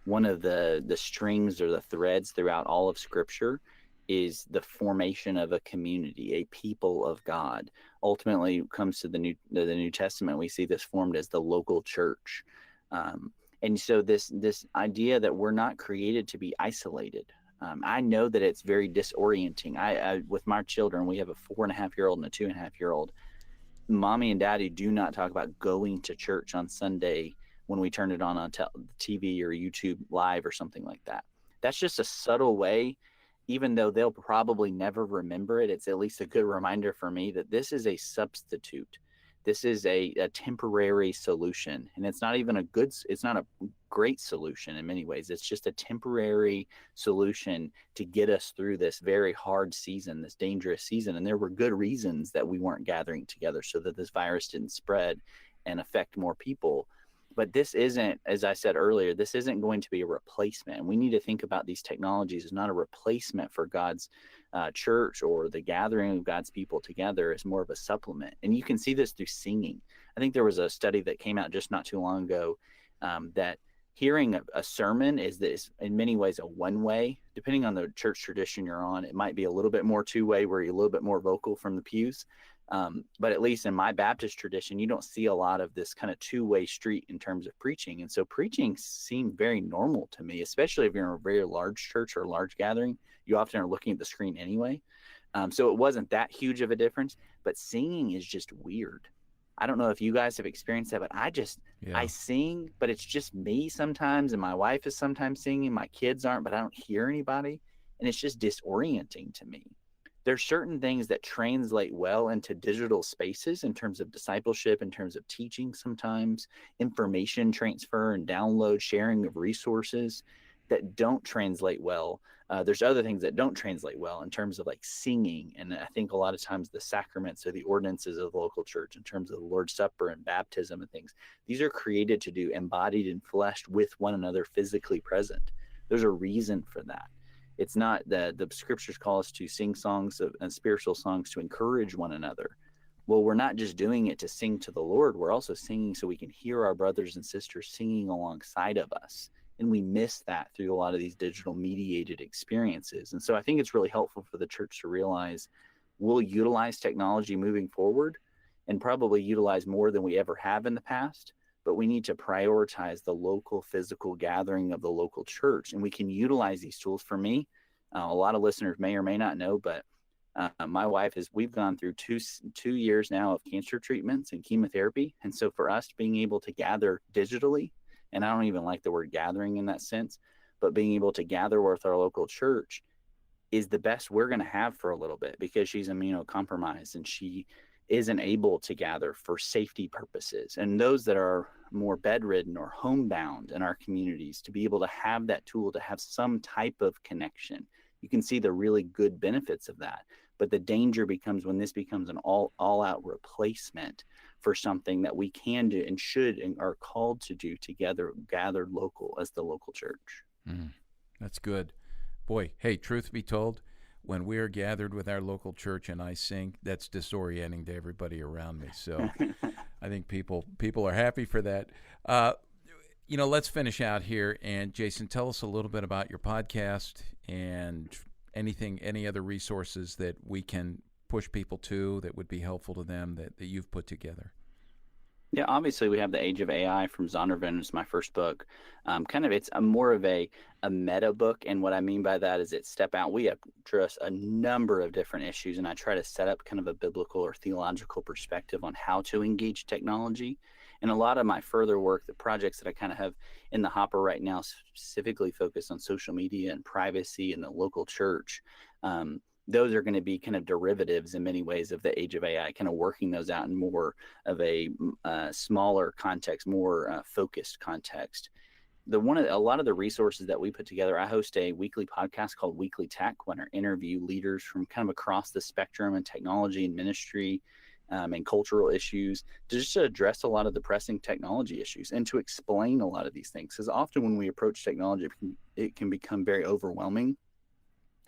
one of the strings or the threads throughout all of Scripture, is the formation of a community, a people of God. Ultimately, it comes to the New Testament, we see this formed as the local church. And so this idea that we're not created to be isolated. I know that it's very disorienting. I with my children, we have a 4.5-year-old and a 2.5-year-old. Mommy and Daddy do not talk about going to church on Sunday when we turn it on TV or YouTube Live or something like that. That's just a subtle way. Even though they'll probably never remember it, it's at least a good reminder for me that this is a substitute. This is a temporary solution, and it's not even it's not a great solution in many ways. It's just a temporary solution to get us through this very hard season, this dangerous season. And there were good reasons that we weren't gathering together, so that this virus didn't spread and affect more people. But this isn't, as I said earlier, this isn't going to be a replacement. We need to think about these technologies as not a replacement for God's church or the gathering of God's people together. As more of a supplement. And you can see this through singing. I think there was a study that came out just not too long ago that hearing a sermon is in many ways a one-way. Depending on the church tradition you're on, it might be a little bit more two-way, where you're a little bit more vocal from the pews. But at least in my Baptist tradition, you don't see a lot of this kind of two-way street in terms of preaching. And so preaching seemed very normal to me, especially if you're in a very large church or a large gathering. You often are looking at the screen anyway. So it wasn't that huge of a difference, but singing is just weird. I don't know if you guys have experienced that, but I sing, but it's just me sometimes, and my wife is sometimes singing. My kids aren't, but I don't hear anybody, and it's just disorienting to me. There's certain things that translate well into digital spaces in terms of discipleship, in terms of teaching sometimes, information transfer and download, sharing of resources, that don't translate well. There's other things that don't translate well in terms of like singing. And I think a lot of times the sacraments or the ordinances of the local church, in terms of the Lord's Supper and baptism and things, these are created to do embodied and fleshed with one another, physically present. There's a reason for that. It's not that the scriptures call us to sing songs and spiritual songs to encourage one another. Well, we're not just doing it to sing to the Lord. We're also singing so we can hear our brothers and sisters singing alongside of us And we miss that through a lot of these digital mediated experiences. And so I think it's really helpful for the church to realize we'll utilize technology moving forward, and probably utilize more than we ever have in the past. But we need to prioritize the local physical gathering of the local church. And we can utilize these tools. For me, a lot of listeners may or may not know, but my wife we've gone through two years now of cancer treatments and chemotherapy. And so for us being able to gather digitally, and I don't even like the word gathering in that sense, but being able to gather with our local church is the best we're going to have for a little bit, because she's immunocompromised and she isn't able to gather for safety purposes. And those that are more bedridden or homebound in our communities, to be able to have that tool, to have some type of connection. You can see the really good benefits of that. But the danger becomes when this becomes an all-out replacement for something that we can do and should and are called to do together, gathered local as the local church. That's good. Boy, hey, truth be told, when we are gathered with our local church and I sing, that's disorienting to everybody around me. So I think people are happy for that. Let's finish out here. And Jason, tell us a little bit about your podcast and any other resources that we can push people to that would be helpful to them that you've put together. Yeah, obviously we have The Age of AI from Zondervan. It's my first book. It's more of a meta book. And what I mean by that is we address a number of different issues, and I try to set up kind of a biblical or theological perspective on how to engage technology. And a lot of my further work, the projects that I kind of have in the hopper right now, specifically focused on social media and privacy and the local church. Those are going to be kind of derivatives in many ways of The Age of AI, kind of working those out in more of a smaller context, more focused context. A lot of the resources that we put together, I host a weekly podcast called Weekly Tech, when I interview leaders from kind of across the spectrum in technology and ministry and cultural issues, to just address a lot of the pressing technology issues and to explain a lot of these things. Because often when we approach technology, it can become very overwhelming.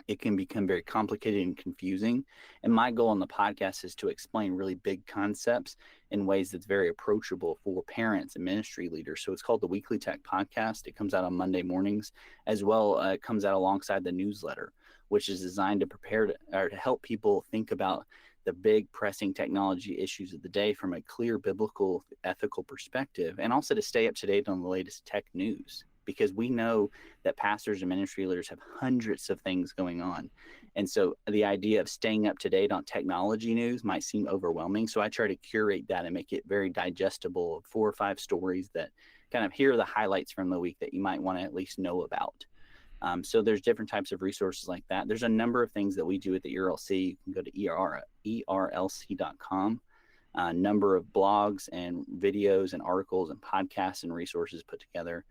It can become very complicated and confusing. And my goal on the podcast is to explain really big concepts in ways that's very approachable for parents and ministry leaders. So it's called the Weekly Tech Podcast. It comes out on Monday mornings as well. It comes out alongside the newsletter, which is designed to help people think about the big pressing technology issues of the day from a clear biblical, ethical perspective, and also to stay up to date on the latest tech news. Because we know that pastors and ministry leaders have hundreds of things going on. And so the idea of staying up to date on technology news might seem overwhelming. So I try to curate that and make it very digestible of 4 or 5 stories that kind of here are the highlights from the week that you might want to at least know about. So there's different types of resources like that. There's a number of things that we do at the ERLC. You can go to erlc.com. A number of blogs and videos and articles and podcasts and resources put together.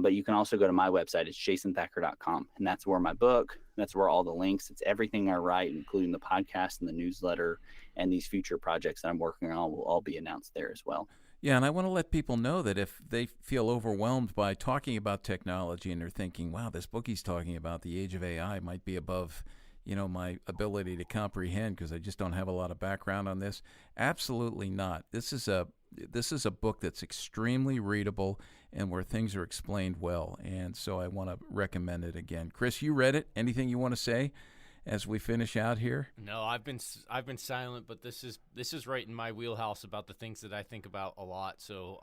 But you can also go to my website. It's jasonthacker.com. And that's where my book, that's where all the links, it's everything I write, including the podcast and the newsletter and these future projects that I'm working on will all be announced there as well. Yeah, and I want to let people know that if they feel overwhelmed by talking about technology and they're thinking, wow, this book he's talking about, The Age of AI, might be above my ability to comprehend because I just don't have a lot of background on this. Absolutely not. This is a book that's extremely readable and where things are explained well. And so I want to recommend it again. Chris, you read it. Anything you want to say as we finish out here? No, I've been silent, but this is right in my wheelhouse about the things that I think about a lot. So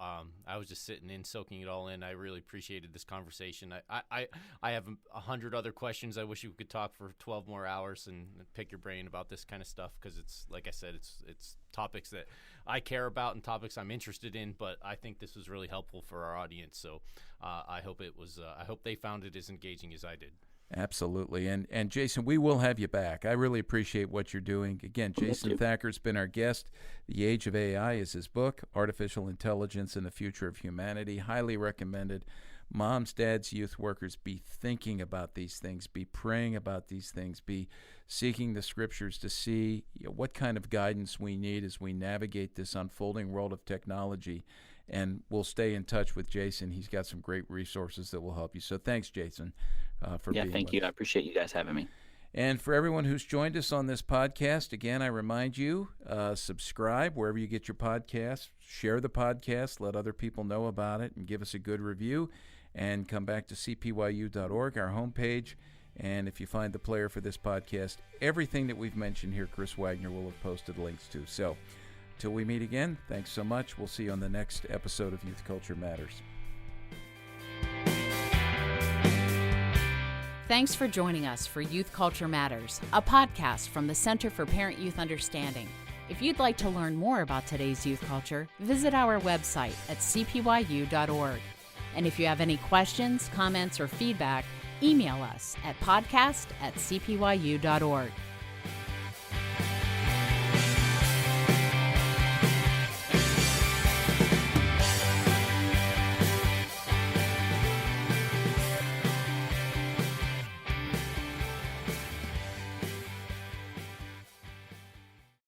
I was just sitting in, soaking it all in. I really appreciated this conversation. I have 100 other questions. I wish we could talk for 12 more hours and pick your brain about this kind of stuff because it's, like I said, it's topics that I care about and topics I'm interested in. But I think this was really helpful for our audience. So I hope it was. I hope they found it as engaging as I did. Absolutely. And Jason, we will have you back. I really appreciate what you're doing. Again, Jason Thacker's been our guest. The Age of AI is his book, Artificial Intelligence and the Future of Humanity. Highly recommended. Moms, dads, youth workers, be thinking about these things, be praying about these things, be seeking the scriptures to see what kind of guidance we need as we navigate this unfolding world of technology. And we'll stay in touch with Jason. He's got some great resources that will help you. So thanks, Jason, for being with us. Thank you. I appreciate you guys having me. And for everyone who's joined us on this podcast, again, I remind you, subscribe wherever you get your podcasts. Share the podcast. Let other people know about it and give us a good review. and come back to cpyu.org, our homepage. And if you find the player for this podcast, everything that we've mentioned here, Chris Wagner will have posted links to. So, till we meet again, thanks so much. We'll see you on the next episode of Youth Culture Matters. Thanks for joining us for Youth Culture Matters, a podcast from the Center for Parent-Youth Understanding. If you'd like to learn more about today's youth culture, visit our website at cpyu.org. And if you have any questions, comments, or feedback, email us at podcast@cpyu.org.